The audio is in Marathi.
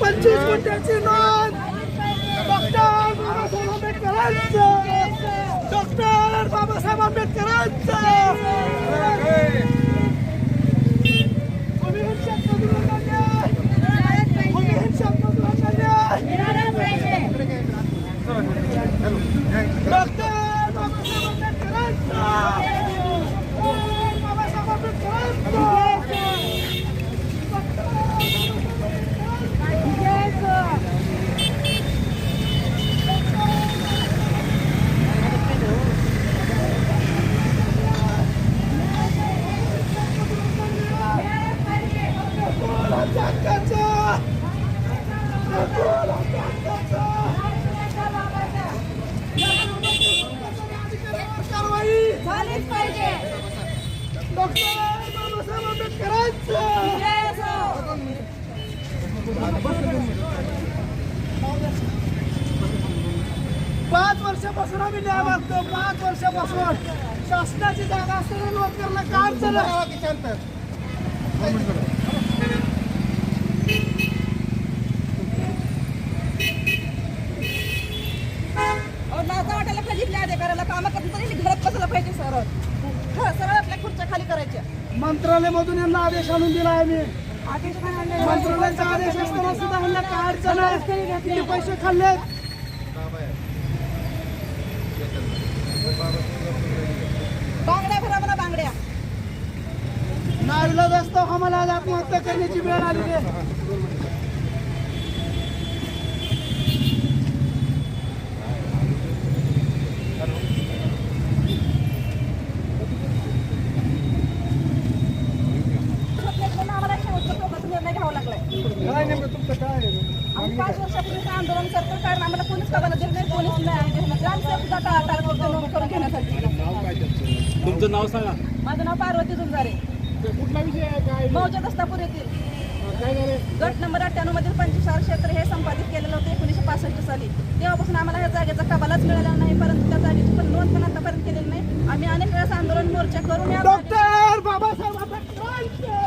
25 गुंठ्याची नोंद डॉक्टर बाबासाहेब आंबेडकरांचं, डॉक्टर बाबासाहेब आंबेडकरांचं. भूमिहीन शेतमजुरांना न्याय, भूमिहीन शेतमजुरांना न्याय. डॉक्टर बाबासाहेब आंबेडकरांचं, बाबासाहेब आंबेडकरांचं. झालीच पाहिजे. डॉक्टर बाबासाहेब आंबेडकरांचं. 5 वर्षापासून आम्ही न्याय मागतो. 5 वर्षापासून शासनाची जागा असताना लोकांना काम चालू लाजा वाटायला पाहिजे अधिकाऱ्याला कामं करून तरी घरात बसलं पाहिजे. सरळ आपल्या खुर्च्या खाली करायच्या. मंत्रालयामधून यांना आदेश आणून दिला आम्ही. मंत्रालयाचा आदेश असताना सुद्धा ह्यांना काय अडचण आहे, किती पैसे खाल्लेत. बांगड्या भरा म्हणा बांगड्या. नाईलाज असतो आम्हाला आज आत्महत्या करण्याची वेळ आलेली आहे. आम्हाला शेवटच्या टोकाचा निर्णय घ्यावा लागलाय. काय नेमकं तुमचं काय आहे? आम्ही 5 वर्षापूर्वी आंदोलन करतो कारण आम्हाला कोणीच कळलं दिलं नाही, कोणीच नाही. ग्रामसेवक सुद्धा टाळाटाळ करतो नोंद करून घेण्यासाठी. तुमचं नाव सांगा. माझं नाव पार्वती झुंजारे, कुठला विषय आहे? काय मौजा दस्तापूर येथील काय झालं? गट नंबर 98 मधील 25 क्षेत्र हे संपादित केलेलं होतं 1965 साली. तेव्हापासून आम्हाला ह्या जागेचा कबालाच मिळाला नाही, परंतु त्या जागेची पण नोंद पण आतापर्यंत केलेली नाही. आम्ही अनेक वेळेस आंदोलन मोर्चा करून या डॉक्टर बाबासाहेब आंबेडकरांचं.